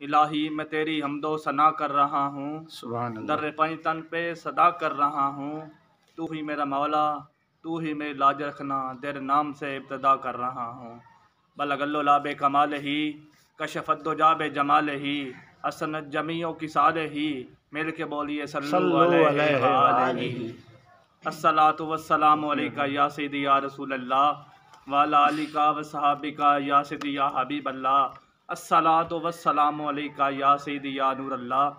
الہی میں تیری حمد و ثنا کر رہا ہوں، سبحان اللہ۔ در پنج تن پہ صدا کر رہا ہوں، تو ہی میرا مولا، تو ہی میری لاج رکھنا، تیرے نام سے ابتدا کر رہا ہوں۔ بلغ اللعب کمال ہی، کشف الدجا بجمال ہی، حسنت جمیع کی سال ہی، مل کے بولیے صلو علیہ وآلہ۔ الصلاۃ والسلام علیکہ یا سیدی یا رسول اللہ، وعلی آلک وصحابک یا سیدی یا حبیب اللہ۔ الصلاۃ والسلام علیکہ یا سیدی یا نور اللہ۔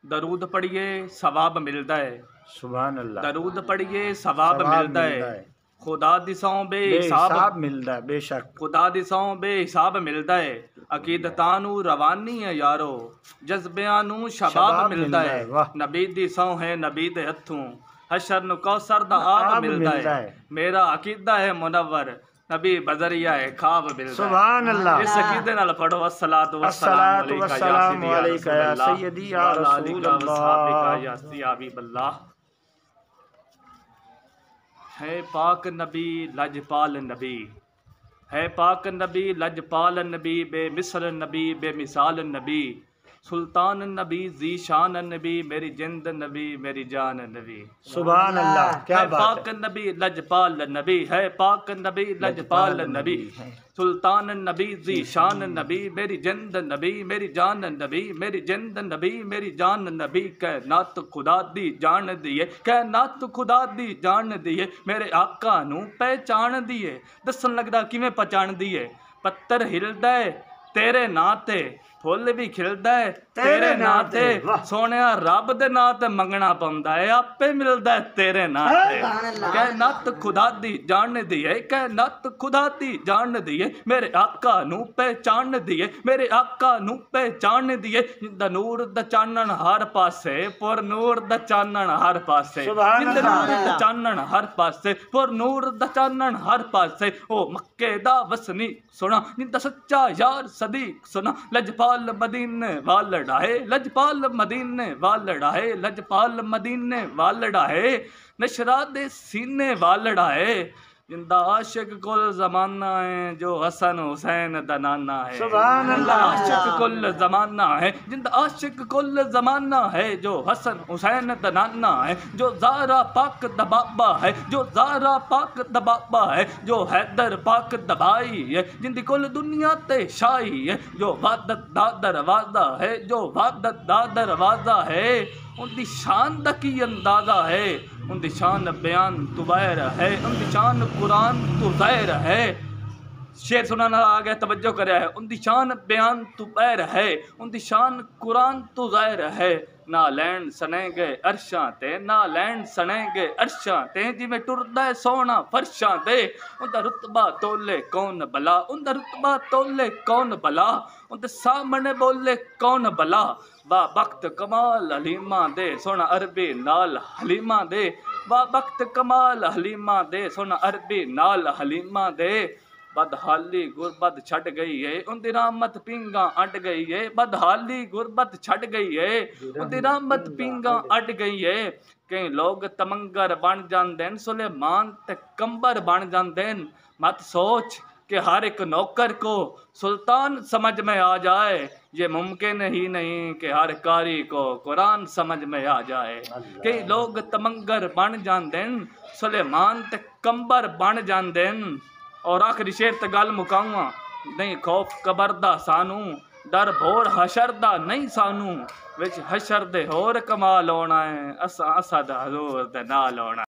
درود پڑھیے ثواب ملتا ہے، سبحان اللہ۔ درود پڑھیے ثواب ملتا ہے، خدا دسوں بے حساب ملتا ہے، بے شک خدا دسوں بے حساب ملتا ہے، عقیدتانو روانی ہے یارو، جذبیانو شباب ملتا ہے، نبی دسوں ہے نبی دے ہتھوں، حشر نو کوثر دا آب ملتا ہے، میرا عقیدہ ہے منور، نبی بذریعہ ہے خواب ملتا ہے۔ سبحان اللہ۔ اس عقیدے نال پڑھو الصلاۃ والسلام علیکہ یا سیدی یا رسول اللہ یا حبیب اللہ۔ ہے پاک نبی لجپال نبی، ہے پاک نبی لجپال نبی، بے مثل نبی بے مثال نبی، سلطان نبی ذی شان نبی، میری جند نبی میری جان نبی۔ سبحان اللہ، کیا ہے بات ہے۔ پاک نبی لجپال نبی، ہے پاک نبی لجپال نبی، سلطان نبی ذی شان نبی، میری جند نبی میری جان نبی، میری جند نبی میری جان نبی، کائنات خدا دی جان دیے، کائنات خدا دی جان دیے، میرے آقا نو پہچان دیے، دسن لگدا کیویں پہچان دیے، پتھر ہلدا ہے تیرے نا تے، پھل بھی کھلدا ہے تیرے نا تے، سونیا رب دے نا تے منگنا پوندا ہے، آپے ملدا ہے تیرے نا تے، کائنات خدا دی جان دیے، کائنات خدا دی جان دیے، میرے آقا نو پہچان دیے، میرے آقا نو پہچان دیے، جندا نور دا چانن ہر پاسے، پر نور دا چانن ہر پاسے، جندا نور دا چانن ہر پاسے، پر نور دا چانن ہر پاسے، او مکے دا وسنی سنا، جندا سچا یار صدیق سنا، لجپال مدینے والڑا ہے، لجپال مدینے والڑا ہے، لجپال مدینے والڑا ہے، نشرا دے سینے والڑا ہے، جندہ عاشق کل زمانہ ہے، جو حسن حسین دا نانا ہے۔ سبحان اللہ۔ عاشق کل زمانہ ہے، جندہ عاشق کل زمانہ ہے، جو حسن حسین دا نانا ہے، جو زہرا پاک دا بابا ہے، جو زہرا پاک دا بابا ہے، جو حیدر پاک دا بھائی ہے، جندی کل دنیا تے شاہی ہے، جو وحدت دا دروازہ ہے، جو وحدت دا دروازہ ہے، ان دی شان دا کی اندازہ ہے، ان دی شان بیان تو بہر ہے، ان دی شان قرآن تو ظاہر ہے۔ شعر سنانا آگے توجہ کریا ہے، ان دی شان بیان تو بہر ہے، ان دی شان قرآن تو ظاہر ہے، نہ لین سنیں گے عرشاں تے، نہ لین سنیں گے عرشاں تے، جی میں ٹردہ ہے سونا فرشاں دے، ان دا رتبہ تولے کون بلا، ان دا رتبہ تولے کون بلا، ان دے سامنے بولے کون بلا، با بخت کمال حلیمہ دے، سونا عربی نال حلیمہ دے، با بخت کمال حلیمہ دے، سونا عربی نال حلیمہ دے، بدحالی غربت چھٹ گئی ہے، ان دی رحمت پینگاں اٹ گئی ہے، بدحالی غربت چھٹ گئی ہے، ان دی رحمت پینگاں اٹ گئی ہے، کئی لوگ تمنگر بن جاندے، سلیمان تے کمبر بن جاندے، مت سوچ کہ ہر ایک نوکر کو سلطان سمجھ میں آ جائے، یہ ممکن ہی نہیں کہ ہر کاری کو قرآن سمجھ میں آ جائے، کئی لوگ تمنگر بن جاندے، سلیمان تے کمبر بن جاندے، اور آخری شعر تے گل مکاؤں، نہیں خوف قبر دا سانو، ڈر بھور حشر دا نہیں سانو، وچ حشر دے ہور کمال ہونا ہے، اسا دا حضور دے نال ہونا ہے۔